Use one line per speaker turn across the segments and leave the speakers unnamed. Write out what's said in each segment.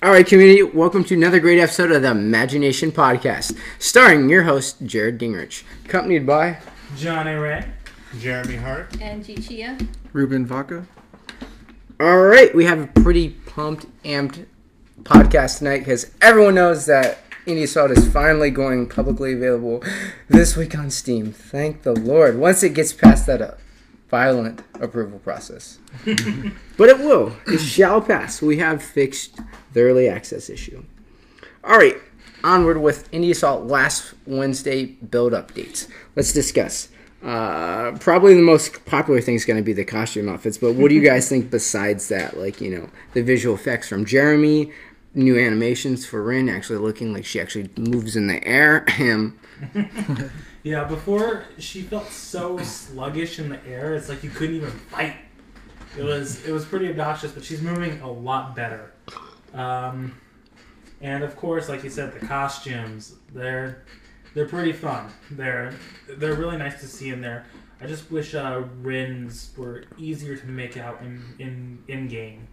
All right, community, welcome to another great episode of the Imagination Podcast, starring your host, Jared Gingrich, accompanied by
Johnny Ray,
Jeremy Hart,
and Chia.
Ruben Vaca.
All right, we have a pretty pumped, amped podcast tonight because everyone knows that Indie Assault is finally going publicly available this week on Steam. Thank the Lord. Once it gets past that violent approval process. But it will. It shall pass. We have fixed the early access issue. All right, onward with Indie Assault last Wednesday build updates. Let's discuss. Probably the most popular thing is going to be the costume outfits, but what do you guys think besides that? Like, you know, the visual effects from Jeremy, new animations for Rin actually looking like she actually moves in the air.
Yeah, before she felt so sluggish in the air, it's like you couldn't even fight. It was pretty obnoxious, but she's moving a lot better. And of course, like you said, the costumes, they're pretty fun. They're really nice to see in there. I just wish Rin's were easier to make out in game.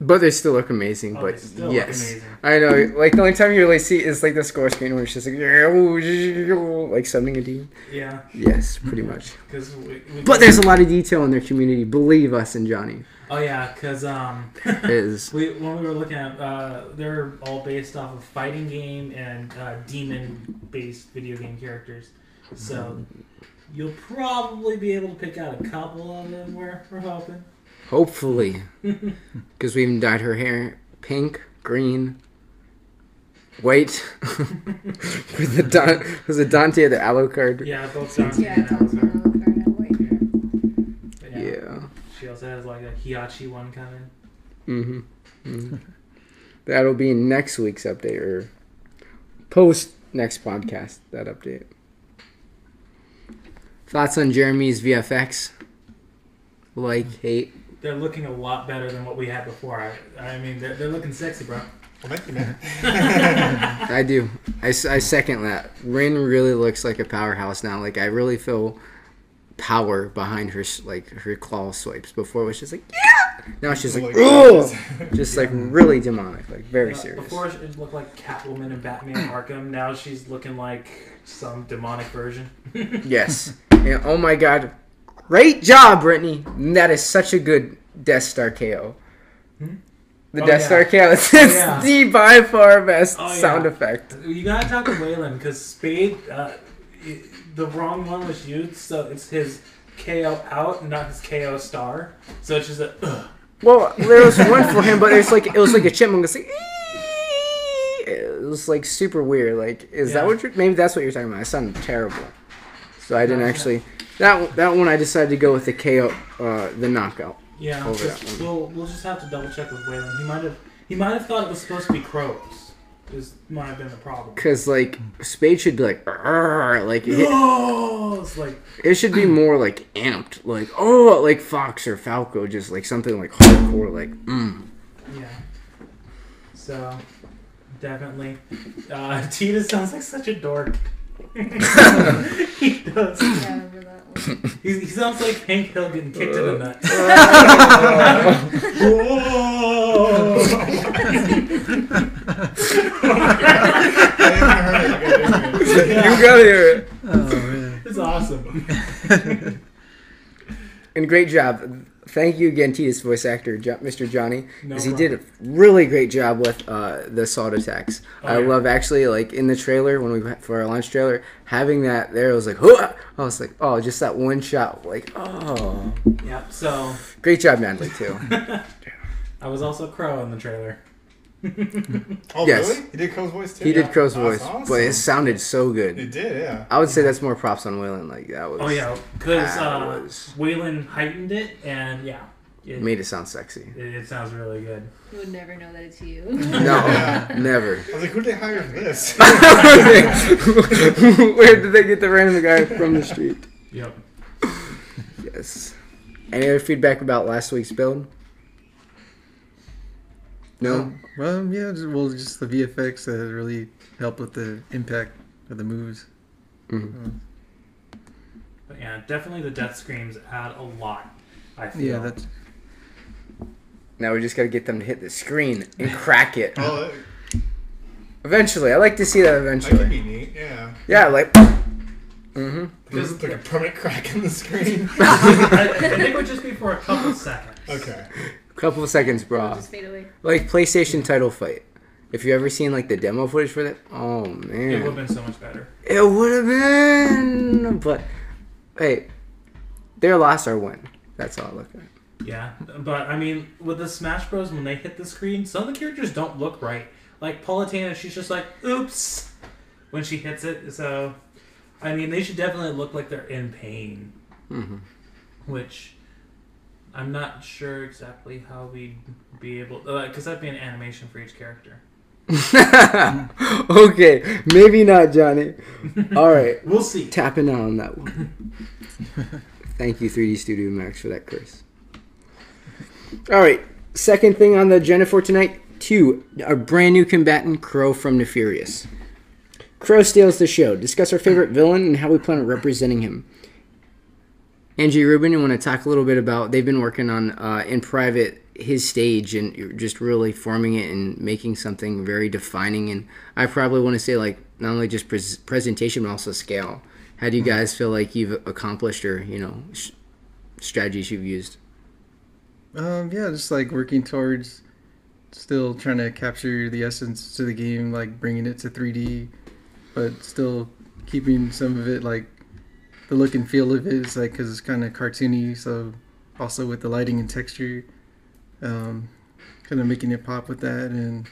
But they still look amazing.
Oh,
but
they still
yes,
look amazing.
I know. Like the only time you really see is like the score screen where it's just like summoning a demon.
Yeah.
Yes, pretty much.
But
there's a lot of detail in their community. Believe us and Johnny.
Oh yeah, because
When
we were looking at, they're all based off of fighting game and demon-based video game characters. So you'll probably be able to pick out a couple of them. We're hoping.
Hopefully, because we even dyed her hair pink, green, white. Was it Dante or the Alucard?
Yeah, both Dante
Yeah,
and
it's also
Alucard.
an card and white hair.
Yeah.
She also has like a Hiachi one coming.
Mm-hmm. That'll be next week's update or post next podcast. That update. Thoughts on Jeremy's VFX? Like, hate.
They're looking a lot better than what we had before. I mean, they're looking sexy, bro.
well, thank you, man.
I do. I second that. Rin really looks like a powerhouse now. Like, I really feel power behind her, like, her claw swipes. Before it was just like, yeah! Now she's like, oh! Just like really demonic. Like, very serious.
Before it looked like Catwoman and Batman Arkham. Now she's looking like some demonic version.
Yes. And oh my god. Great job, Brittany. That is such a good Death Star KO. The Death Star KO. It's the by far best sound effect.
You gotta talk to Waylon because Spade, the wrong one was used, so it's his KO out, not his KO star. So it's just a.
Well, there was one for him, but it was like a chipmunk. It's like, it was like super weird. Like, is that what maybe that's what you're talking about? It sounded terrible. So I didn't actually. That one I decided to go with the KO, the knockout.
Yeah,
over that one.
We'll just have to double check with Waylon. He might have thought it was supposed to be crows. This might have been the problem.
Because like Spade should be like, like
it's like
it should be more like amped, like Fox or Falco, just like something like hardcore, like
Yeah. So definitely, Titus sounds like such a dork. He does.
Yeah, I remember that one.
He sounds like Hank Hill getting kicked in the nuts.
You gotta hear it.
Oh, man.
It's awesome.
And great job. Thank you again, Titus voice actor, Mr. Johnny,
No
because he
problem.
did a really great job with the assault attacks.
Oh,
I
yeah.
love actually like in the trailer when we for our launch trailer having that there. I was like, "Hua!" I was like, oh, just that one shot, like, oh,
Yeah. So
great job, Manley too.
I was also Crow in the trailer.
Oh,
Yes.
really? He did Crow's voice too?
He did Crow's
That's
voice,
awesome.
but it sounded so good.
It did, yeah.
I would say that's more props on Waylon. Like that was.
Oh yeah, because
that was-
Waylon heightened it, and yeah,
made it sound sexy.
it sounds really good.
You would never know that it's you.
No, never.
I was like, who did they hire for this?
Where did they get the random guy from the street?
Yep.
Yes. Any other feedback about last week's build? No?
Yeah, just the VFX that really helped with the impact of the moves.
Mm-hmm.
But yeah, definitely the death screams add a lot. I feel.
Yeah, that's.
Now we just got to get them to hit the screen and crack it.
Oh,
Eventually. I like to see that
that could
eventually.
be neat. Yeah.
Yeah, like... Mm-hmm.
This is like a permanent crack in the screen.
I think it would just be for a couple seconds.
Okay.
Couple of seconds,
It'll
bro.
just fade away.
Like PlayStation title fight. If you ever seen like the demo footage for that, oh
It would have
man,
been so much better.
it would have been. But hey, their loss or win. That's all I look at.
Yeah, but I mean, with the Smash Bros, when they hit the screen, some of the characters don't look right. Like Palutena, she's just like, oops, when she hits it. So, I mean, they should definitely look like they're in pain.
Mm-hmm.
Which, I'm not sure exactly how we'd be able... Because that'd be an animation for each character.
Okay, maybe not, Johnny. All right,
We'll see.
tapping out on that one. Thank you, 3D Studio Max, for that curse. All right, second thing on the agenda for tonight, 2, a brand new combatant, Crow from Nefarious. Crow steals the show. Discuss our favorite villain and how we plan on representing him. Angie Rubin, you want to talk a little bit about, they've been working on, in private, his stage and just really forming it and making something very defining. And I probably want to say, like, not only just presentation, but also scale. How do you guys feel like you've accomplished or, strategies you've used?
Yeah, just like working towards still trying to capture the essence to the game, like bringing it to 3D, but still keeping some of it, like the look and feel of it is like, because it's kind of cartoony, so also with the lighting and texture, kind of making it pop with that, and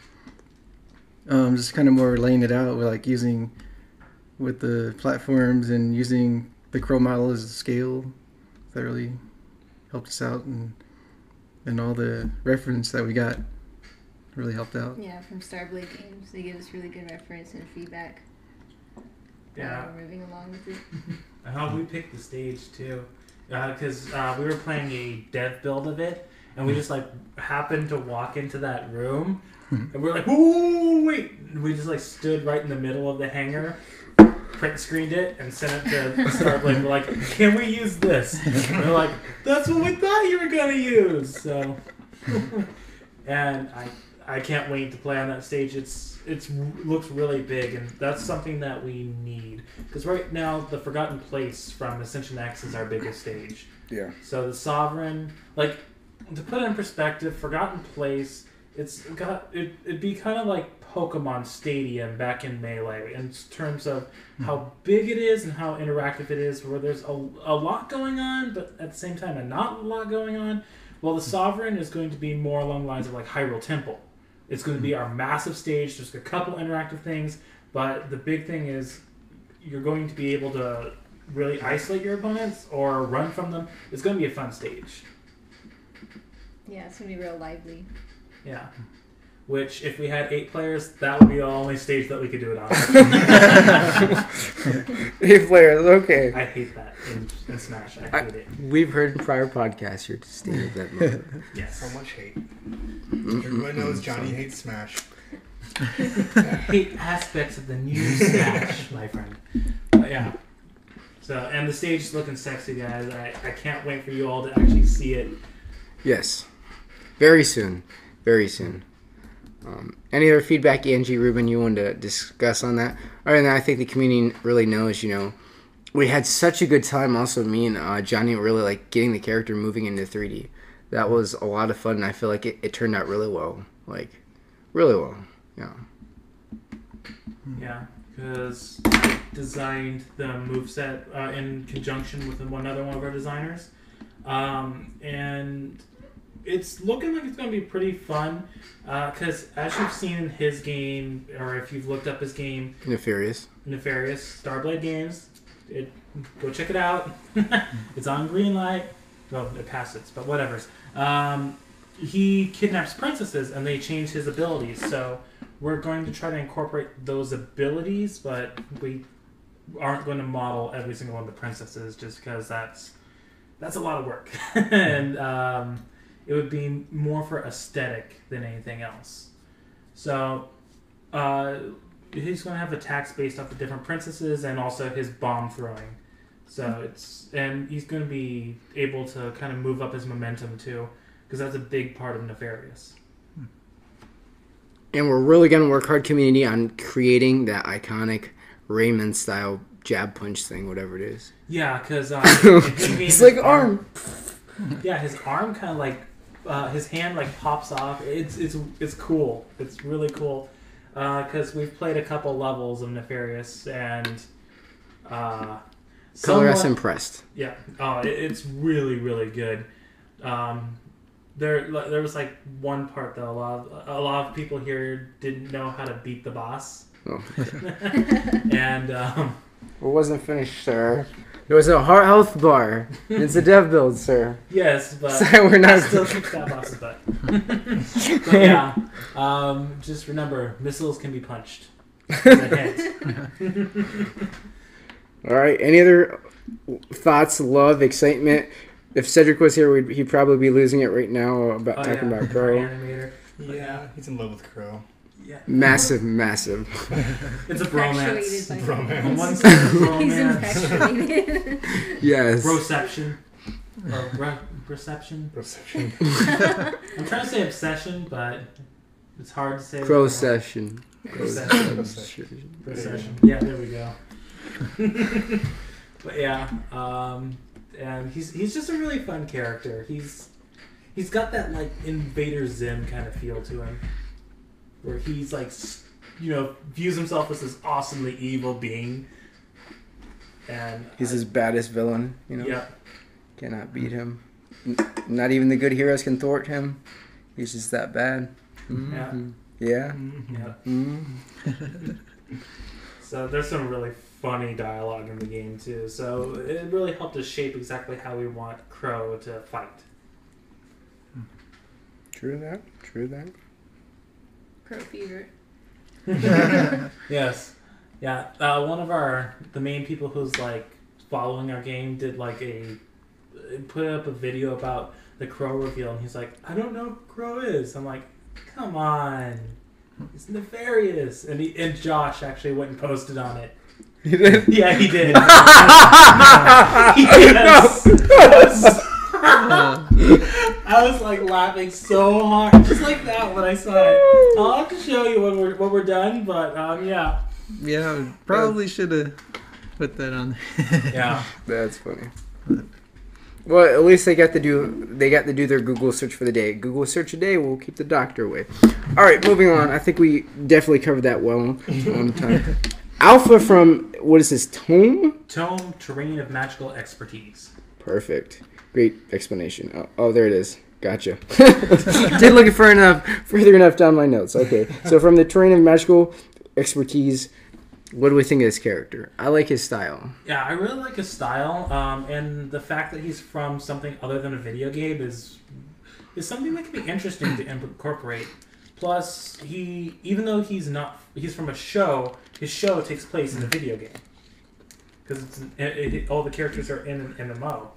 just kind of more laying it out with like using with the platforms and using the Crow model as a scale. That really helped us out, and all the reference that we got really helped out.
Yeah, from Starblade Games. They give us really good reference and feedback.
Yeah.
We're moving along with it.
How we picked the stage, too. Because we were playing a dev build of it, and we just, like, happened to walk into that room, and we're like, whoa, wait! And we just, like, stood right in the middle of the hangar, print screened it, and sent it to Starblade. We're like, can we use this? And they're like, that's what we thought you were going to use! So, and I can't wait to play on that stage. It's looks really big, and that's something that we need. Because right now, the Forgotten Place from Ascension X is our biggest stage.
Yeah.
So the Sovereign, like, to put it in perspective, Forgotten Place, it'd be kind of like Pokemon Stadium back in Melee in terms of how big it is and how interactive it is, where there's a lot going on, but at the same time, not a lot going on. Well, the Sovereign is going to be more along the lines of like Hyrule Temple. It's going to be our massive stage. There's a couple interactive things, but the big thing is you're going to be able to really isolate your opponents or run from them. It's going to be a fun stage.
Yeah, it's going to be real lively.
Yeah. Which, if we had 8 players, that would be the only stage that we could do it on.
8 players, okay.
I hate that in Smash. I hate it.
We've heard in prior podcasts your state of that moment.
Yes.
So much hate. Everyone knows Johnny hates Smash.
Hate aspects of the new Smash, my friend. But yeah. So, and the stage is looking sexy, guys. I can't wait for you all to actually see it.
Yes. Very soon. Very soon. Any other feedback, Angie Rubin, you wanted to discuss on that? All right, and I think the community really knows, we had such a good time also, me and Johnny, really like getting the character moving into 3D. That was a lot of fun, and I feel like it turned out really well. Like, really well. Yeah.
Yeah, because I designed the moveset in conjunction with one of our designers. And it's looking like it's going to be pretty fun. Because as you've seen in his game, or if you've looked up his game,
Nefarious,
Starblade Games, go check it out. It's on Greenlight. Well, it passed it, but whatever. He kidnaps princesses, and they change his abilities. So we're going to try to incorporate those abilities, but we aren't going to model every single one of the princesses, just because that's a lot of work. And it would be more for aesthetic than anything else. So he's going to have attacks based off the different princesses and also his bomb throwing. So and he's going to be able to kind of move up his momentum too. because that's a big part of Nefarious.
And we're really going to work hard, community, on creating that iconic Rayman-style jab punch thing, whatever it is.
Yeah, because
It's like arm.
Yeah, his arm kind of like his hand like pops off. It's cool. It's really cool because we've played a couple levels of Nefarious and
Color us impressed.
Yeah. Oh, it's really really good. There was like one part though. A lot of people here didn't know how to beat the boss.
Oh.
And
it wasn't finished, sir. There was a heart health bar. It's a dev build, sir.
yes, but
So we're not.
I still kick that boss's butt. But yeah, just remember, missiles can be punched.
All right. Any other thoughts, love, excitement? If Cedric was here, he'd probably be losing it right now about talking about Crow.
Animator.
Yeah, he's in love with Crow.
Yeah.
Massive, massive.
It's a
Infatuated
bromance.
by
Bromance.
On one side, it's
He's
bromance.
infatuated.
Yes.
Reception. Or reception.
Reception.
I'm trying to say obsession, but it's hard to say.
Crow session.
Procession. Procession. Yeah, there we go. But yeah, and he's just a really fun character. He's got that like Invader Zim kind of feel to him, where he's like, views himself as this awesomely evil being, and
He's his baddest villain.
Yeah.
Cannot beat him. Not even the good heroes can thwart him. He's just that bad. Mm-hmm. Yeah.
Yeah.
Mm-hmm.
So there's some really funny dialogue in the game too. So it really helped us shape exactly how we want Crow to fight.
True that. True that.
Crow fever.
Yes. Yeah. One of the main people who's like following our game did like put up a video about the Crow reveal, and he's like, I don't know who Crow is. I'm like, come on. It's nefarious. And Josh actually went and posted on it.
You did?
Yeah, he did. Yes. I was like laughing so hard, just like that when I saw it. I'll have to show you when we're done, but yeah.
Yeah, probably should have put that on there.
Yeah.
That's funny. Well, at least they got to do their Google search for the day. Google search a day will keep the doctor away. All right, moving on. I think we definitely covered that well on time. Alpha from, what is this, Tome?
Tome, Terrain of Magical Expertise.
Perfect. Great explanation. Oh, there it is. Gotcha. Didn't look further enough down my notes. Okay, so from the Terrain of Magical Expertise, what do we think of this character? I like his style.
Yeah, I really like his style, and the fact that he's from something other than a video game is something that can be interesting to incorporate. Plus, even though he's from a show, his show takes place in a video game because all the characters are in an MMO.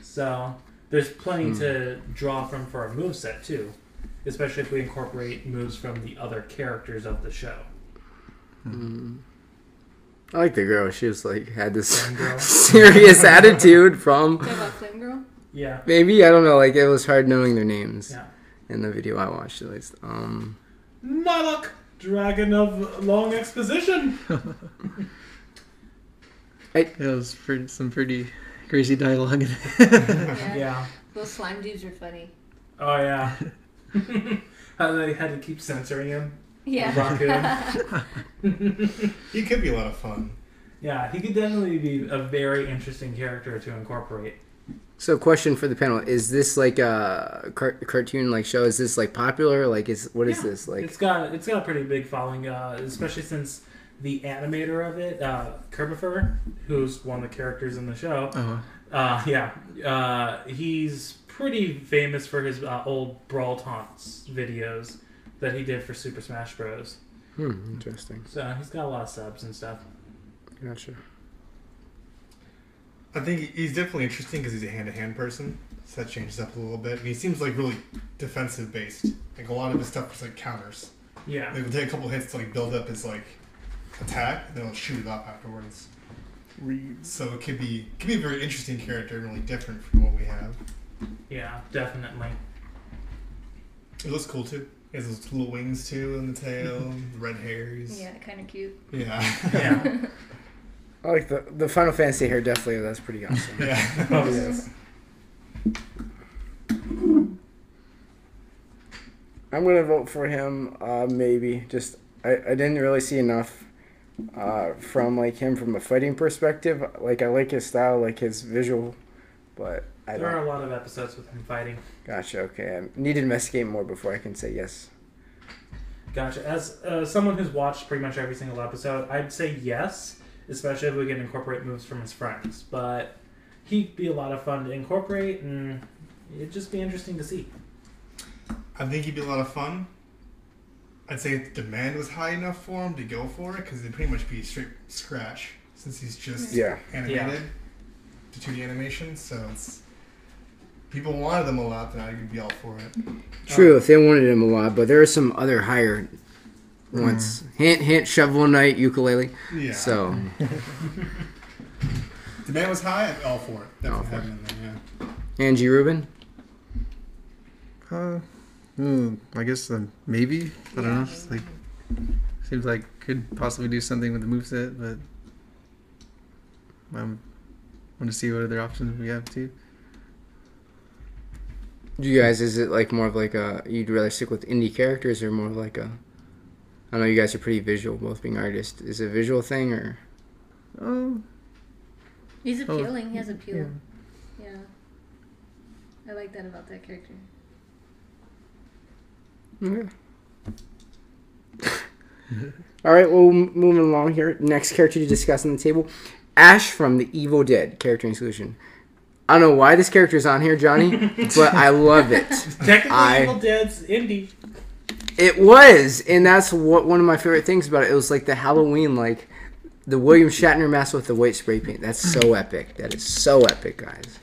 So there's plenty to draw from for a moveset too, especially if we incorporate moves from the other characters of the show.
Mm. I like the girl. She was like had this serious attitude from.
Talk about Flame Girl?
Yeah.
Maybe, I don't know. Like it was hard knowing their names.
Yeah.
In the video I watched at least.
Malak, Dragon of Long Exposition.
It was some pretty crazy dialogue in it.
Yeah.
Those slime dudes are funny.
Oh yeah. How they had to keep censoring him.
Yeah.
Raccoon.
He could be a lot of fun.
Yeah, he could definitely be a very interesting character to incorporate.
So, question for the panel: is this like a cartoon like show? Is this like popular? Like, is this like?
It's got a pretty big following, especially since the animator of it, Kerbifer, who's one of the characters in the show. He's pretty famous for his old Brawl Taunts videos that he did for Super Smash Bros.
Interesting.
So he's got a lot of subs and stuff.
Gotcha.
I think he's definitely interesting because he's a hand-to-hand person, so that changes up a little bit. And he seems like really defensive-based. Like a lot of his stuff is like counters.
Yeah.
Like he'll take a couple hits to like build up his like attack, and then he'll shoot it up afterwards. So it could be a very interesting character and really different from what we have.
Yeah, definitely.
It looks cool too. He has those little wings too in the tail, red hairs.
Yeah, kind of cute.
Yeah.
Yeah.
I like the Final Fantasy hair. Definitely, that's pretty awesome.
Yeah.
Oh, yes.
I'm gonna vote for him. Maybe just I didn't really see enough from like him from a fighting perspective. Like I like his style, like his visual, but I
There are
don't.
a lot of episodes with him fighting.
Gotcha. Okay, I need to investigate more before I can say yes.
Gotcha. As someone who's watched pretty much every single episode, I'd say yes, especially if we can incorporate moves from his friends. But he'd be a lot of fun to incorporate, and it'd just be interesting to see.
I think he'd be a lot of fun. I'd say if the demand was high enough for him to go for it, because it'd pretty much be straight scratch, since he's just
Yeah.
animated to 2D animation. So it's, people wanted them a lot, then I'd be all for it.
True, if they wanted him a lot, but there are some other higher ones. Hint, hint, Shovel Knight, ukulele.
Yeah.
So,
Demand was high, I'd be all for it.
All
Definitely
for
have him in there, yeah.
Angie Rubin.
I guess maybe. I don't know. It's like seems like could possibly do something with the moveset, but I want to see what other options we have too.
You guys, is it like more of like a, you'd rather stick with indie characters or more of like a, I know you guys are pretty visual, both being artists. Is it a visual thing or?
Oh,
He's appealing. He has appeal.
yeah.
Yeah. I like that about that character.
Okay. All right, well, moving along here. Next character to discuss on the table, Ash from the Evil Dead character inclusion. I don't know why this character is on here, Johnny, but I love it.
Technically, Evil Dead's indie.
It was, and that's what one of my favorite things about it. It was like the Halloween, like the William Shatner mask with the white spray paint. That's so epic. That is so epic, guys.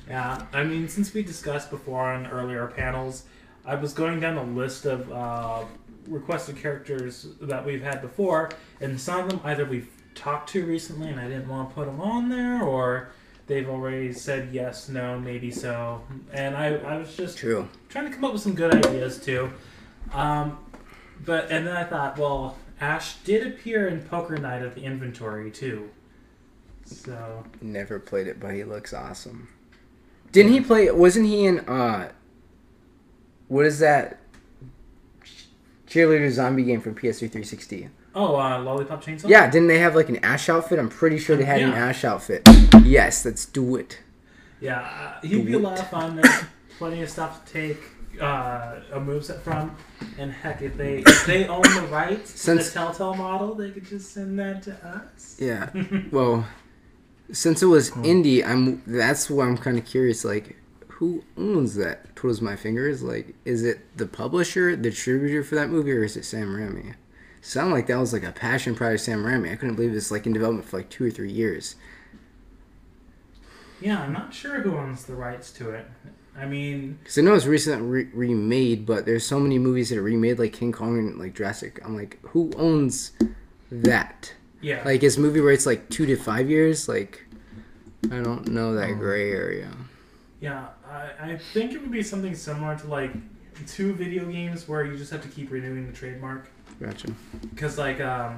Yeah, I mean, since we discussed before on earlier panels, I was going down the list of requested characters that we've had before, and some of them either we've talked to recently and I didn't want to put them on there, or they've already said yes, no, maybe so. And I was just
True.
trying to come up with some good ideas too. And then I thought, well, Ash did appear in Poker Night at the Inventory too. So
Never played it, but he looks awesome. Didn't he play? Wasn't he in? What is that? Cheerleader zombie game from PS3 360.
Lollipop Chainsaw?
Yeah, didn't they have like an Ash outfit? I'm pretty sure they had an
Yeah.
Ash outfit. Yes, let's do it.
Yeah, he'd be a lot of fun. There's plenty of stuff to take a moveset from. And heck, if they own the rights to the Telltale model, they could just send that to us.
Yeah. Well, since it was indie, that's why I'm kind of curious. Like, who owns that? Twiddles my fingers. Like, is it the publisher, the distributor for that movie, or is it Sam Raimi? Sounded like that was like a passion project of Sam Raimi. I couldn't believe it's like in development for like 2 or 3 years.
Yeah, I'm not sure who owns the rights to it. I mean,
Because I know it's recently remade, but there's so many movies that are remade, like King Kong and like Jurassic. I'm like, who owns that?
yeah.
Like, is movie rights like 2 to 5 years? Like, I don't know that gray area.
Yeah, I think it would be something similar to like 2 video games where you just have to keep renewing the trademark.
Gotcha.
Because like, I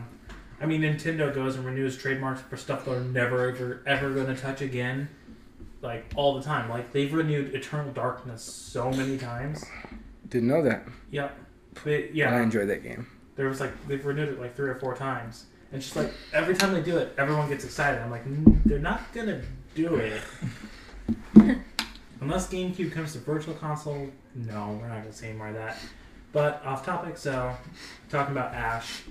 mean, Nintendo goes and renews trademarks for stuff they're never ever going to touch again, like all the time. Like they've renewed Eternal Darkness so many times.
Didn't know that.
Yep.
I
Yeah.
enjoyed that game.
There was like they've renewed it like 3 or 4 times, and just like every time they do it, everyone gets excited. I'm like, they're not gonna do it. Unless GameCube comes to Virtual Console, no, we're not going to say more of that. But off topic, so talking about Ash,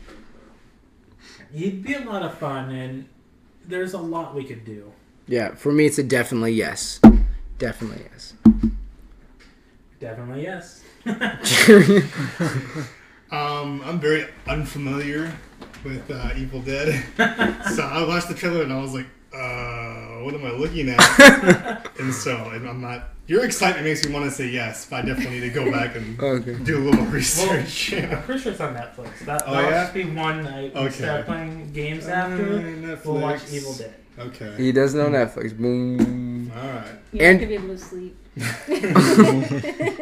he'd be a lot of fun, and there's a lot we could do.
Yeah, for me, it's a definitely yes. Definitely yes.
Definitely yes.
I'm very unfamiliar with Evil Dead, so I watched the trailer and I was like, what am I looking at? And so I'm not. Your excitement makes me want to say yes, but I definitely need to go back and do a little research.
I'm pretty sure it's on Netflix. That'll
yeah?
just be one night. We start playing games after.
Netflix.
We'll watch Evil Dead.
Okay.
He does know Netflix. Boom.
All right.
You're
And-
not gonna be able to sleep.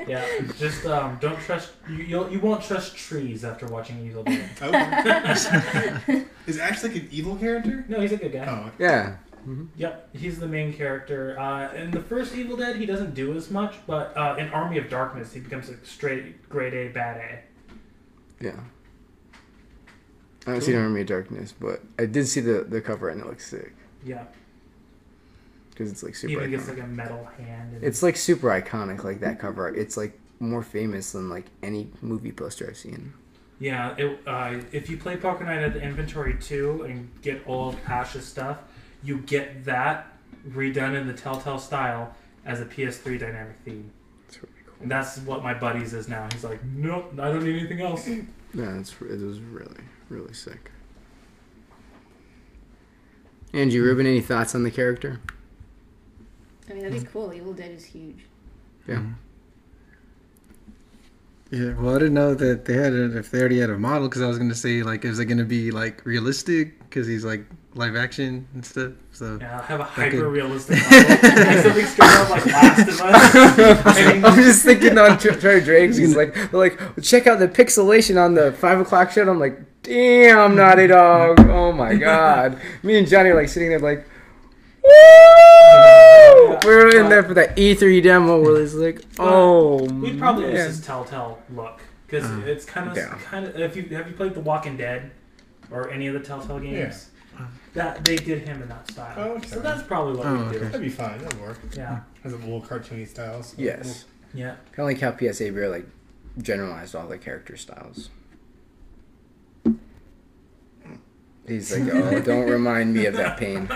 Yeah, just don't trust. You won't trust trees after watching Evil Dead.
Okay. Is Ash like an evil character?
No, he's a good guy.
Oh,
Yeah.
Yep, he's the main character. In the first Evil Dead, he doesn't do as much, but in Army of Darkness, he becomes a straight grade A, bad A.
Yeah. I haven't seen Army of Darkness, but I did see the cover and it looks sick.
Yeah,
Because it's like
he
super
even gets
iconic.
like a metal hand. And
It's like super iconic, like that cover art. It's like more famous than like any movie poster I've seen.
yeah. If you play Poker Night at the Inventory 2 and get all of Ash's stuff, you get that redone in the Telltale style as a PS3 dynamic theme.
It's really cool.
And that's what my buddy's is now. He's like, nope, I don't need anything else.
Yeah, it was really, really sick. Angie Rubin, any thoughts on the character?
I mean, that'd be cool. Evil Dead is huge.
Yeah.
Yeah, well, I didn't know that they had it if they already had a model, because I was going to say, like, is it going to be, like, realistic? Because he's, like, live action and stuff, so...
Yeah, I'll have a
Okay.
hyper-realistic model. Like something straight up like Last of Us. I mean,
I'm just thinking on Trader Drake's. He's like, check out the pixelation on the 5 o'clock show. I'm like, damn, Naughty Dog. Oh my god. Me and Johnny are like sitting there like, woo! We were in there for that E3 demo where it's like, oh,
we'd probably use
man.
his Telltale look because it's kind of
Yeah.
If you have you played The Walking Dead or any of the Telltale games, that they did him in that style.
Oh, okay.
So that's probably what
Oh,
we do.
okay.
that'd be fine. That'd work.
Yeah,
Has a little cartoony style. So
Yes.
yeah.
Kind of like how PSA Beer like generalized all the character styles. He's like, oh, don't remind me of that pain.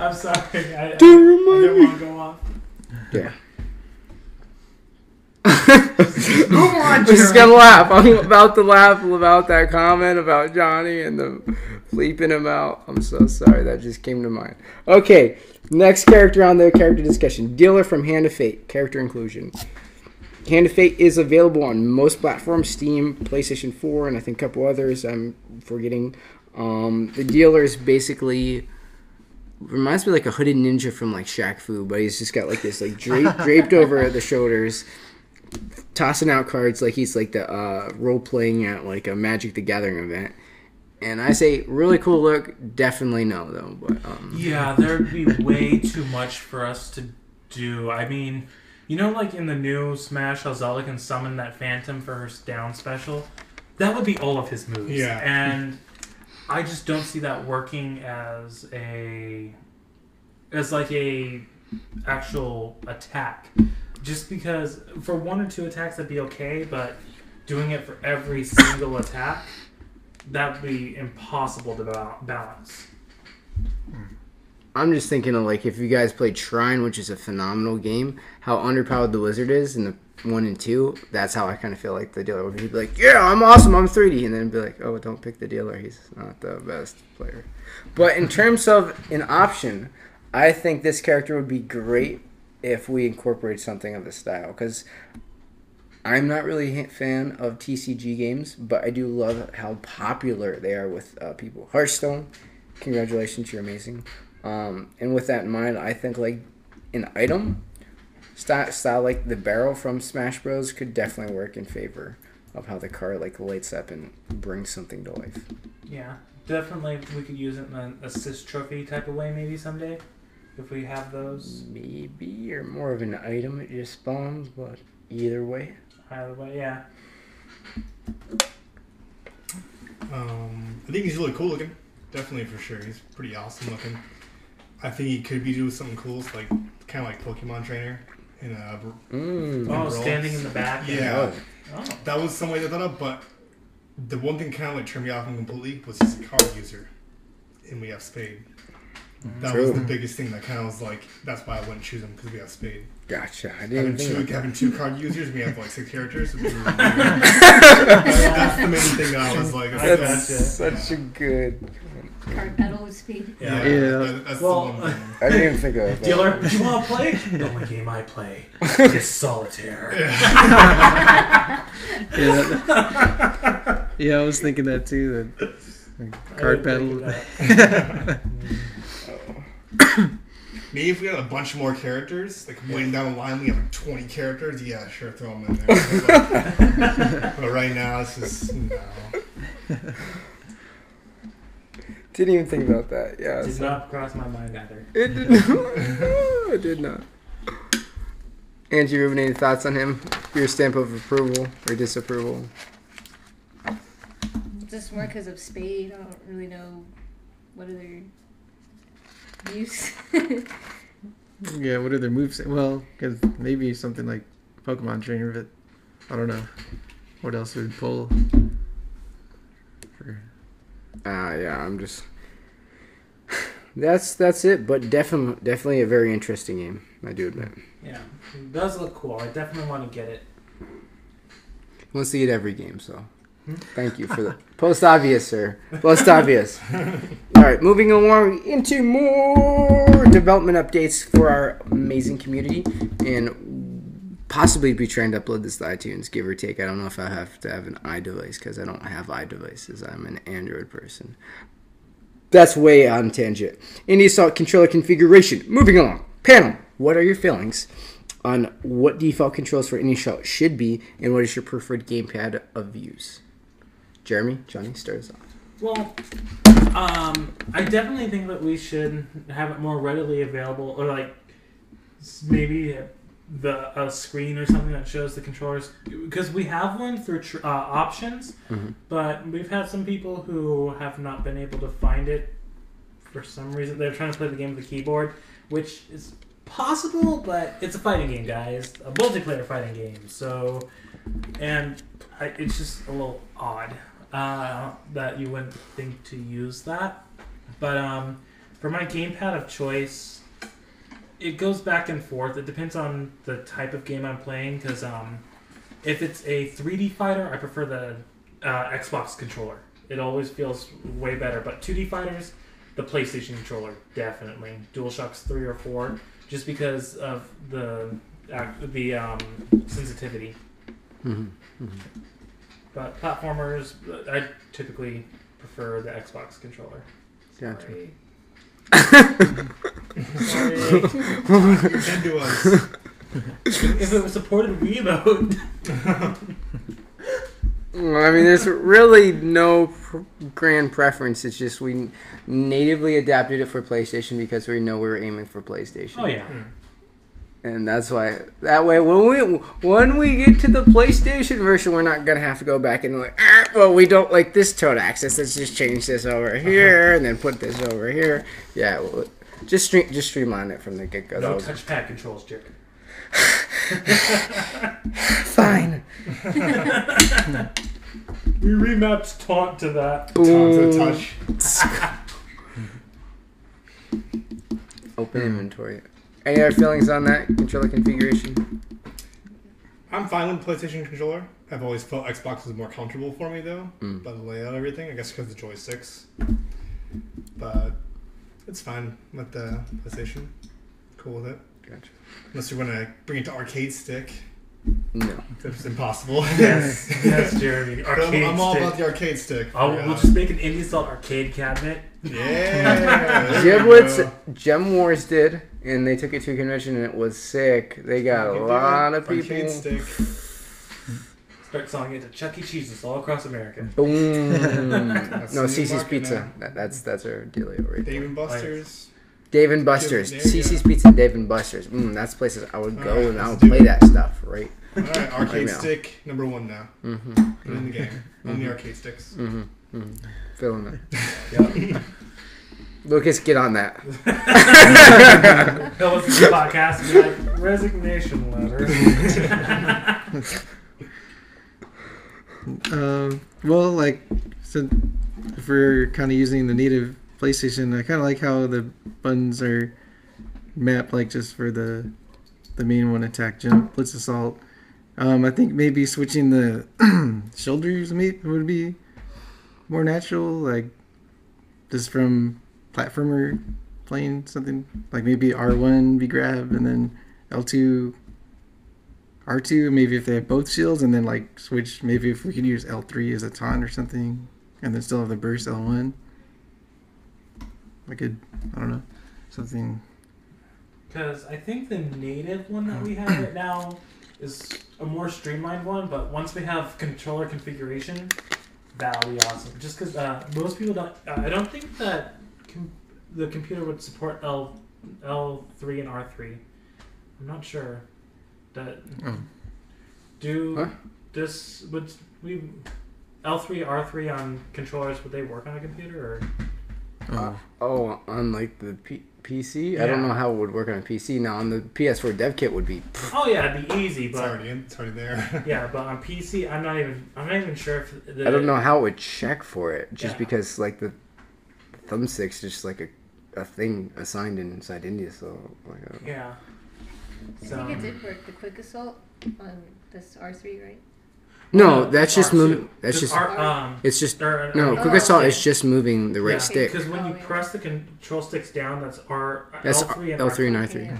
I'm sorry. I
Don't
didn't
remind
want to go off.
Yeah.
Move on,
I'm just
Jeremy.
gonna laugh. I'm about to laugh about that comment about Johnny and the bleeping him out. I'm so sorry. That just came to mind. Okay, next character on the character discussion. Dealer from Hand of Fate. Character inclusion. Hand of Fate is available on most platforms. Steam, PlayStation 4, and I think a couple others I'm forgetting. The dealer is basically... reminds me like a hooded ninja from like Shaq Fu, but he's just got like this like draped over the shoulders, tossing out cards like he's like the role playing at like a Magic the Gathering event. And I say really cool look, definitely no though. But
Yeah, there'd be way too much for us to do. I mean, you know, like in the new Smash, how Zelda can summon that Phantom for her down special? That would be all of his moves.
Yeah.
And I just don't see that working as like a actual attack. Just because for 1 or 2 attacks that'd be okay, but doing it for every single attack, that'd be impossible to balance.
I'm just thinking of like if you guys played Shrine, which is a phenomenal game, how underpowered the wizard is in the 1 and 2. That's how I kind of feel like the dealer would be like, yeah, I'm awesome, I'm 3D, and then be like, oh, don't pick the dealer, he's not the best player. But in terms of an option, I think this character would be great if we incorporate something of the style, because I'm not really a fan of TCG games, but I do love how popular they are with people. Hearthstone, congratulations, you're amazing. And with that in mind, I think like an item style like the barrel from Smash Bros could definitely work in favor of how the card like lights up and brings something to life.
Yeah, definitely we could use it in an assist trophy type of way maybe someday if we have those.
Maybe, or more of an item it just spawns, but either way.
Either way, yeah.
I think he's really cool looking. Definitely for sure. He's pretty awesome looking. I think he could be doing something cool, so like kind of like Pokemon trainer in a
Oh,
roll.
standing in the back.
Yeah.
Oh.
That was some way I thought of, but the one thing kind of like turned me off him completely was he's a card user, and we have Spade. That was the biggest thing that kind of was like, that's why I wouldn't choose him, because we have Spade.
Gotcha. I didn't think about that.
Having 2 card users, we have like 6 characters. So that's the main thing that I was like,
That's such a good.
Card battle with speed.
yeah.
Yeah.
That's
Well,
the one thing.
I didn't even think of that.
Dealer, do you want to play? The only game I play is Solitaire.
Yeah, I was thinking that too. That card
I
battle.
didn't think of that.
Maybe if we had a bunch more characters, like waiting down the line, we have like 20 characters. Yeah, sure, throw them in there. But right now, it's just no.
Didn't even think about that. Yeah.
Did not cross my mind either.
It did not. It did not. Angie, Ruben, any thoughts on him? Your stamp of approval or disapproval?
Just more because of Spade. I don't really know what other use.
Yeah, what are their moves? Well, because maybe something like Pokemon Trainer, but I don't know. What else would pull?
Yeah, I'm just... That's it, but definitely a very interesting game, I do admit.
Yeah, it does look cool. I definitely want to get it.
He wants to get every game, so... Thank you for the post obvious, sir. Post obvious. All right, moving along into more development updates for our amazing community, and possibly be trying to upload this to iTunes, give or take. I don't know if I have to have an iDevice because I don't have iDevices. I'm an Android person. That's way on tangent. Indie Assault controller configuration. Moving along. Panel. What are your feelings on what default controls for Indie Assault should be, and what is your preferred gamepad of use? Jeremy, Johnny, start us off.
Well, I definitely think that we should have it more readily available, or like maybe a screen or something that shows the controllers, because we have one through options, but we've had some people who have not been able to find it for some reason. They're trying to play the game with the keyboard, which is possible, but it's a fighting game, guys, a multiplayer fighting game. So, and it's just a little odd that you wouldn't think to use that. But for my gamepad of choice, it goes back and forth. It depends on the type of game I'm playing, because if it's a 3D fighter, I prefer the Xbox controller. It always feels way better. But 2D fighters, the PlayStation controller, definitely. DualShocks 3 or 4, just because of the sensitivity. But platformers, I typically prefer the Xbox controller.
Gotcha.
Sorry.
Send to us.
If it was supported Wii mode.
I mean, there's really no grand preference. It's just we natively adapted it for PlayStation because we know we were aiming for PlayStation.
Oh yeah.
And that's why that way when we get to the PlayStation version, we're not gonna have to go back and like, well, we don't like this tone axis. Let's just change this over here and then put this over here. Yeah, well, just streamline it from the get go.
No touchpad controls, Jerry.
Fine.
We remapped taunt to that.
Boom.
Taunt to touch.
Open inventory. Any other feelings on that controller configuration?
I'm fine with PlayStation controller. I've always felt Xbox was more comfortable for me though, by the layout and everything. I guess because of the joysticks. But it's fine with the PlayStation. Cool with it.
Gotcha.
Unless you want to bring it to arcade stick.
No.
It's impossible.
Yes, Jeremy. Arcade
I'm all
stick.
about the arcade stick.
We'll just make an Indie Assault arcade cabinet.
Yeah.
Giblets, Gem Wars did, and they took it to a convention, and it was sick. They got a lot of people.
Arcade stick.
Start selling it to Chuck E. Cheese's all across America.
Boom.
That's
No,
the new
CC's
market
Pizza.
now.
That's our dealio right
Dave
there.
and Buster's.
Dave and Buster's.
There you
CC's
go.
Pizza and Dave and Buster's. That's places I would go
Alright,
and I would
let's do
play
it.
that stuff, right?
Alright, arcade
Right now.
stick number 1 now.
Mm-hmm.
In the game. On the arcade sticks.
Feeling it.
Yep.
Lucas, get on that.
He'll listen to the podcast and be like, resignation letter.
Well, like, so if we're kind of using the native PlayStation, I kind of like how the buttons are mapped, like just for the main one, attack, jump, blitz, assault. I think maybe switching the shoulders would be more natural, like just from platformer playing something like maybe R1 be grab and then L2 R2, maybe if they have both shields, and then like switch, maybe if we could use L3 as a taunt or something and then still have the burst L1. I don't know, something
Because I think the native one that we have right now is a more streamlined one, but once we have controller configuration, that'll be awesome. Just because most people don't... I don't think that the computer would support L3 and R3. I'm not sure. That this would we L3 R3 on controllers, would they work on a computer or
on like the PC? I don't know how it would work on a PC. Now on the PS4 dev kit would be
it'd be easy, but
it's already there.
yeah, but on PC I'm not even sure if
I don't know how it would check for it, just because like the thumbstick's just like a thing assigned inside India, so like
yeah.
So, I think it did work, the quick assault on this R3, right?
No, that's just moving. That's just.
It's
just quick assault is just moving the right stick.
Because when you press the control sticks down, that's
L3 and R3.
Yeah.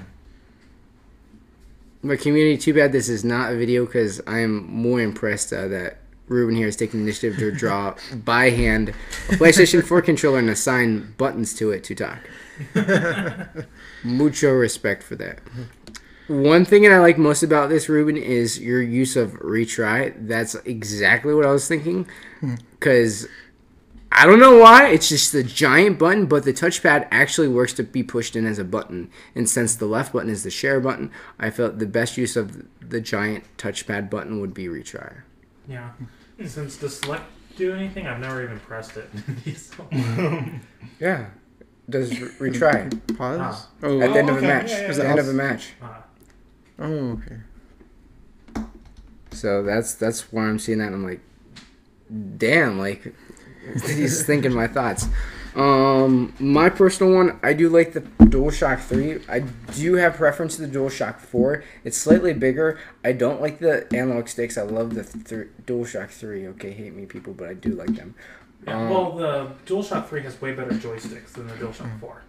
But community, too bad this is not a video because I am more impressed that Ruben here is taking initiative to draw by hand a PlayStation 4 controller and assign buttons to it to talk. Mucho respect for that. One thing that I like most about this, Ruben, is your use of retry. That's exactly what I was thinking. Because I don't know why. It's just the giant button, but the touchpad actually works to be pushed in as a button. And since the left button is the share button, I felt the best use of the giant touchpad button would be retry.
Yeah. Since does select do anything? I've never even pressed it.
Yeah. Does retry.
Pause?
At the end of a
okay.
match.
Yeah,
At the end of a match.
Oh, okay.
So that's why I'm seeing that, and I'm like, damn, like, he's thinking my thoughts. My personal one, I do like the DualShock 3. I do have preference to the DualShock 4. It's slightly bigger. I don't like the analog sticks. I love the DualShock 3. Okay, hate me, people, but I do like them.
Yeah, well, the DualShock 3 has way better joysticks than the DualShock 4.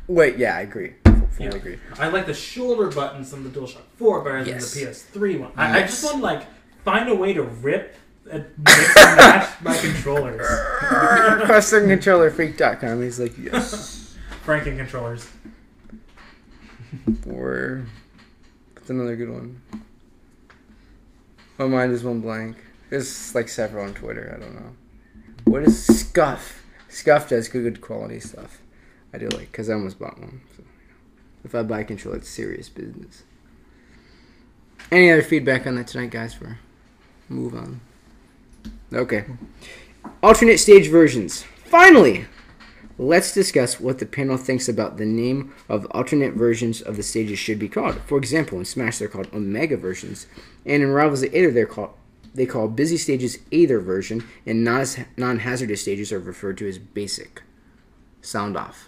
Wait, yeah, I agree. Fully agree.
I like the shoulder buttons on the DualShock 4 better than the PS3 one. I just want to like find a way to rip and mix and match my controllers.
CustomControllerFreak.com. He's like, yes.
Franken controllers.
Or what's another good one? My mind is one blank. There's like several on Twitter. I don't know. What is Scuff? Scuff does good quality stuff. I do like, because I almost bought one. So, if I buy a controller, it's serious business. Any other feedback on that tonight, guys, for move on? Okay. Alternate stage versions. Finally! Let's discuss what the panel thinks about the name of alternate versions of the stages should be called. For example, in Smash, they're called Omega versions. And in Rivals of Aether, they call busy stages Aether version, and non-hazardous stages are referred to as basic. Sound off.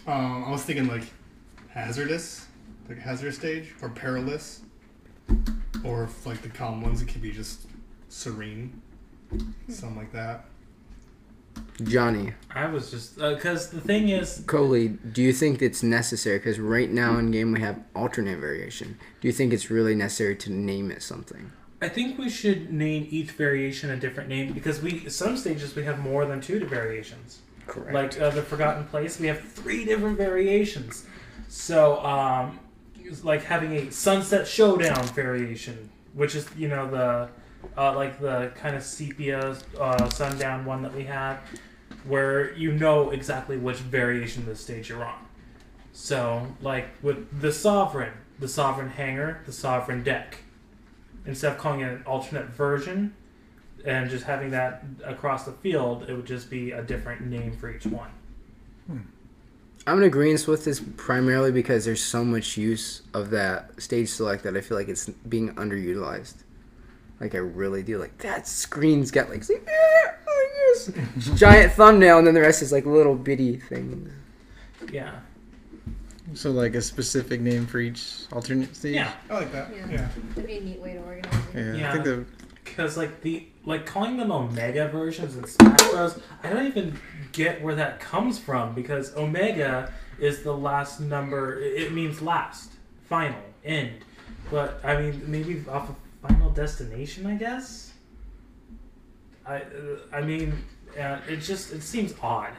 I was thinking like hazardous, like a hazardous stage, or perilous, or if, like the calm ones, it could be just serene, something like that.
Johnny.
I was just because the thing is,
Coley, do you think it's necessary? Because right now in game we have alternate variation. Do you think it's really necessary to name it something?
I think we should name each variation a different name because some stages we have more than 2 variations.
Correct.
Like the Forgotten Place, we have 3 different variations. So, it's like having a Sunset Showdown variation, which is the like the kind of sepia sundown one that we have, where you know exactly which variation of the stage you're on. So, like with the Sovereign Hangar, the Sovereign Deck, instead of calling it an alternate version and just having that across the field, it would just be a different name for each one.
I'm in agreement with this primarily because there's so much use of that stage select that I feel like it's being underutilized. Like I really do. Like that screen's got like giant thumbnail, and then the rest is like little bitty things.
Yeah.
So like a specific name for each alternate stage?
Yeah.
I like that.
Yeah.
Yeah.
That'd be a neat way to organize it.
Yeah, I think
Because like calling them Omega versions in Smash Bros, I don't even get where that comes from because Omega is the last number. It means last, final, end. But I mean, maybe off of Final Destination, I guess. I mean, it seems odd.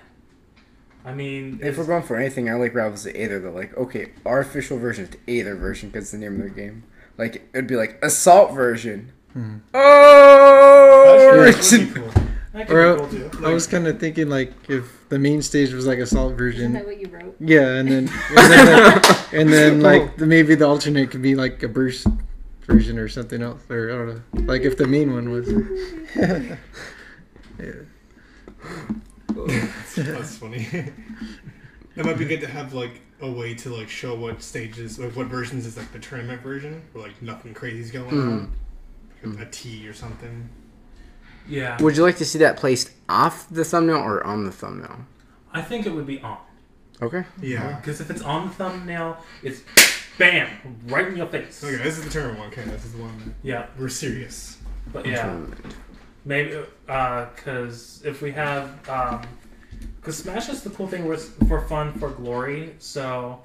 I mean,
If we're going for anything, I like Rivals to Aether. They're like, okay, our official version is the Aether version because it's the name of their game. Like, it'd be like Assault version.
Hmm.
Oh!
Actually, that would be cool.
that could
Or
be cool too.
I was kind of thinking like if the main stage was like Assault
Isn't
version.
that what you wrote?
Yeah, and then like maybe the alternate could be like a burst version or something else, or I don't know. Like if the main one was. Yeah.
That's funny. It might be good to have like a way to like show what stages, like what versions is like the tournament version, where like nothing crazy's going on, like a T or something.
Yeah.
Would you like to see that placed off the thumbnail or on the thumbnail?
I think it would be on.
Okay.
Yeah.
Because if it's on the thumbnail, it's bam, right in your face.
Okay, this is the tournament one. Okay, this is the one that
Yeah.
we're serious.
But yeah.
Tournament.
Maybe, because if we have, because Smash is the cool thing where it's for fun, for glory, so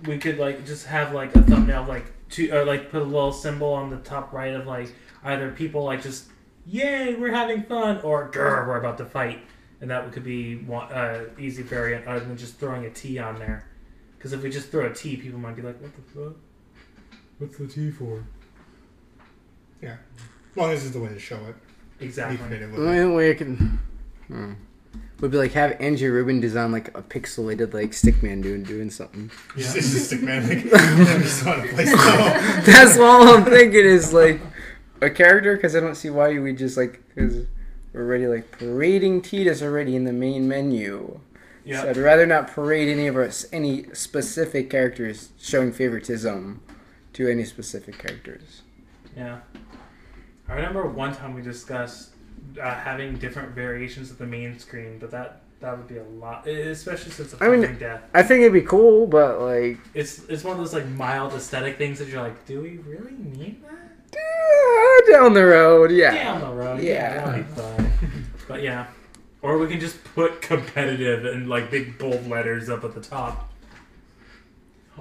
we could, like, just have, like, a thumbnail, like, or, like, put a little symbol on the top right of, like, either people, like, just, yay, we're having fun, or, grr, we're about to fight, and that could be one easy variant, other than just throwing a T on there. Because if we just throw a T, people might be like, what the fuck? What's the T for?
Yeah. Well, this is the way to show it. Be
Exactly.
creative
The
with it.
only way I can would be like have Angie Rubin design like a pixelated like Stickman doing something.
It's just a stick man. Like, never saw it place though.
That's all I'm thinking is like a character because I don't see why we just like because we're already like parading Titus already in the main menu.
Yeah.
So I'd rather not parade any specific characters showing favoritism to any specific characters.
Yeah. I remember one time we discussed having different variations of the main screen, but that would be a lot, especially since it's
I mean,
fucking death.
I think it'd be cool, but like
It's one of those like mild aesthetic things that you're like, do we really need that?
down the road, yeah.
Down the road,
Yeah.
that'll be fun. But yeah, or we can just put competitive in like big bold letters up at the top.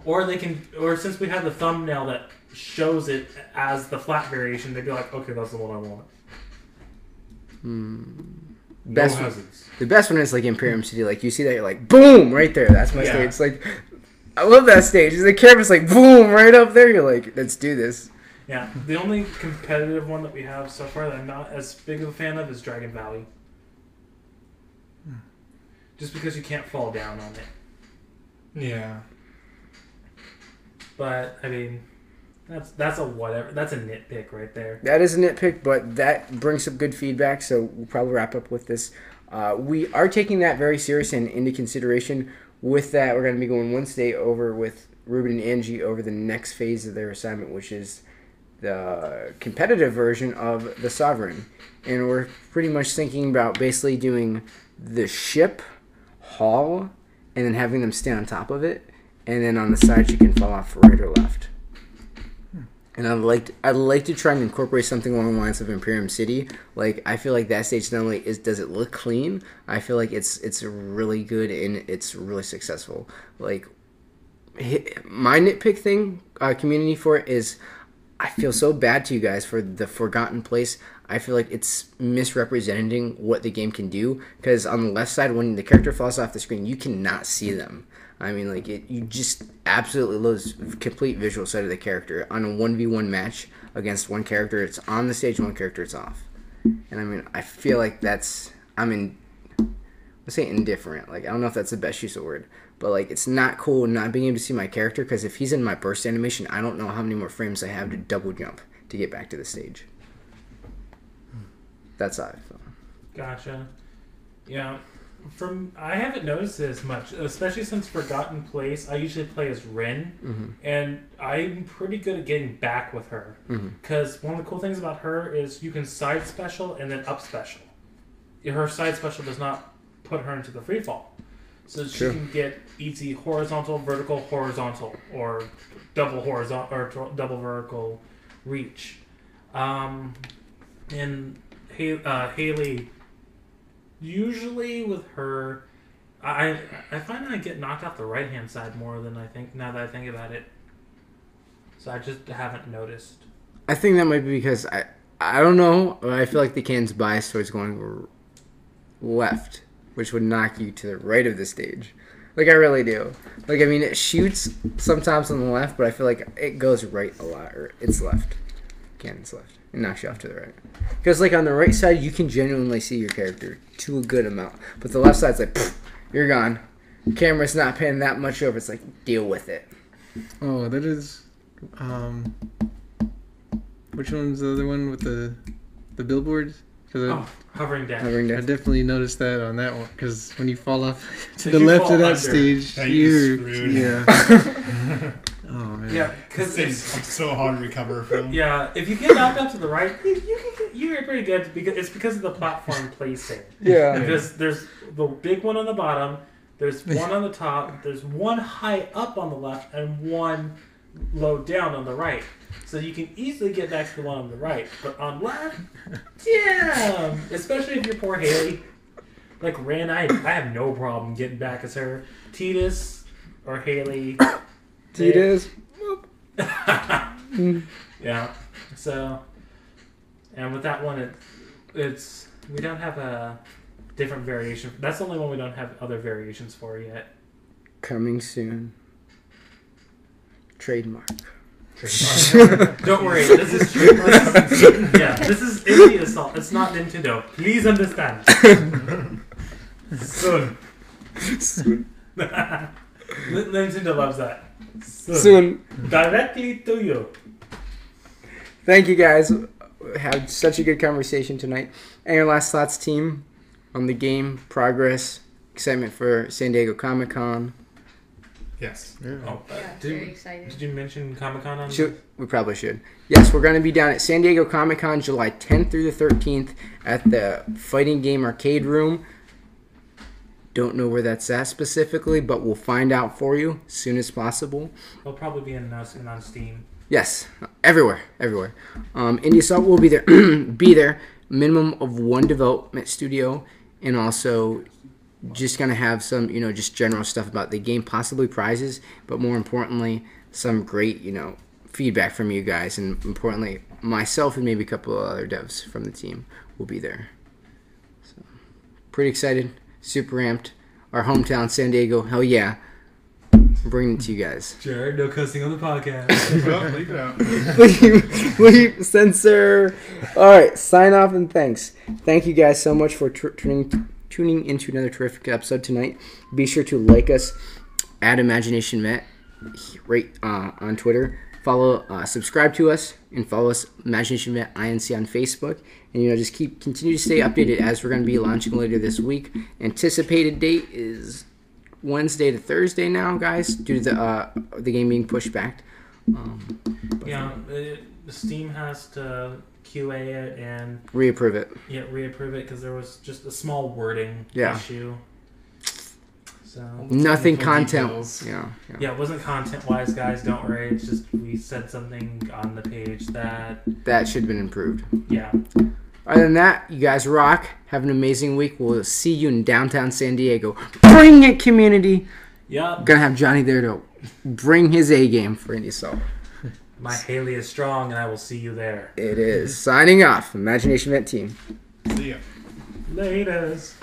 Or they can, or since we have the thumbnail that shows it as the flat variation, they'd be like, okay, that's the one I want.
Best
No
one,
hazards.
the best one is like Imperium City. Like you see that, you're like, boom, right there. That's my
Yeah.
stage. It's like, I love that stage. The camera's like, boom, right up there. You're like, let's do this.
Yeah, the only competitive one that we have so far that I'm not as big of a fan of is Dragon Valley. Just because you can't fall down on it.
Yeah.
But I mean, that's a whatever. That's a nitpick right there.
That is a nitpick, but that brings some good feedback. So we'll probably wrap up with this. We are taking that very serious and into consideration. With that, we're going to be going one state over with Ruben and Angie over the next phase of their assignment, which is the competitive version of the Sovereign. And we're pretty much thinking about basically doing the ship, hull, and then having them stand on top of it. And then on the side, you can fall off right or left. And I'd like to try and incorporate something along the lines of Imperium City. Like I feel like that stage not only does it look clean, I feel like it's really good and it's really successful. Like my nitpick thing, community for it is, I feel so bad to you guys for the Forgotten Place. I feel like it's misrepresenting what the game can do because on the left side, when the character falls off the screen, you cannot see them. I mean, like, you just absolutely lose complete visual sight of the character. On a 1v1 match against one character, it's on the stage, one character, it's off. And I mean, I feel like let's say indifferent. Like, I don't know if that's the best use of word. But, like, it's not cool not being able to see my character because if he's in my burst animation, I don't know how many more frames I have to double jump to get back to the stage. That's how I feel.
Gotcha. Yeah. I haven't noticed it as much, especially since Forgotten Place. I usually play as Rin, and I'm pretty good at getting back with her. Because one of the cool things about her is you can side special and then up special. Her side special does not put her into the free fall, so she can get easy horizontal, vertical, horizontal, or double horizontal or double vertical reach. And Haley. Usually with her, I find that I get knocked off the right hand side more than I think now that I think about it. So I just haven't noticed.
I think that might be because I don't know. I feel like the can's biased towards going left which would knock you to the right of the stage. Like, I really do. Like, I mean, it shoots sometimes on the left, but I feel like it goes right a lot, or it's left. Cannon's left. It knocks you off to the right. Because, like, on the right side, you can genuinely see your character to a good amount. But the left side's like, pfft, you're gone. Camera's not paying that much over. It's like, deal with it.
Oh, that is... which one's the other one with the billboards?
Hovering down.
Hovering
I
down.
definitely noticed that on that one, because when you fall off to
If
the
you
left
fall
of that
under.
stage,
Yeah, you're
you're...
screwed.
Yeah. Oh, man.
Yeah, because
It's so hard to recover from.
yeah, if you get knocked out to the right, you're pretty good because of the platform placing.
Yeah.
Because there's the big one on the bottom, there's one on the top, there's one high up on the left, and one low down on the right. So you can easily get back to the one on the right. But on left, damn! Especially if you're poor Haley. Like Rin, I have no problem getting back as her. Titus or Haley.
Titus.
Yeah. So, and with that one, it's we don't have a different variation. That's the only one we don't have other variations for yet.
Coming soon. Trademark.
Don't worry, this is this is Indie Assault. It's not Nintendo. Please understand. Soon. Nintendo loves that.
Soon.
Directly to you.
Thank you guys. Had such a good conversation tonight. And your last thoughts, team, on the game, progress, excitement for San Diego Comic-Con.
Yes.
Oh,
Yeah, very excited.
did you mention Comic-Con on
We probably should. Yes, we're going to be down at San Diego Comic-Con July 10th through the 13th at the Fighting Game Arcade Room. Don't know where that's at specifically, but we'll find out for you as soon as possible.
It'll probably be announced on Steam.
Yes, everywhere. Indie Assault will be there. Minimum of one development studio, and also just going to have some, just general stuff about the game, possibly prizes, but more importantly, some great, feedback from you guys, and importantly, myself and maybe a couple of other devs from the team will be there. So, pretty excited, super amped. Our hometown, San Diego, hell yeah. I'm bringing it to you guys.
Jared, no cussing on the podcast.
Well, leave it out.
Leave, censor. All right, sign off and thanks. Thank you guys so much for tuning into another terrific episode tonight. Be sure to like us at Imagination Vet right on Twitter. Follow, subscribe to us, and follow us Imagination Vet INC on Facebook. And just continue to stay updated as we're going to be launching later this week. Anticipated date is Wednesday to Thursday now, guys, due to the game being pushed back.
Steam has to QA it and
Reapprove it.
Yeah, reapprove it because there was just a small wording
Yeah.
issue. So
Nothing
Technical
content.
details.
Yeah.
it wasn't content-wise, guys. Don't worry. It's just we said something on the page that
That should have been improved.
yeah.
Other than that, you guys rock. Have an amazing week. We'll see you in downtown San Diego. Bring it, community.
Yep.
Gonna have Johnny there to bring his A game for Indie Assault.
My Haley is strong, and I will see you there.
It is. Signing off. Imagination Vet Team.
See ya.
Laters.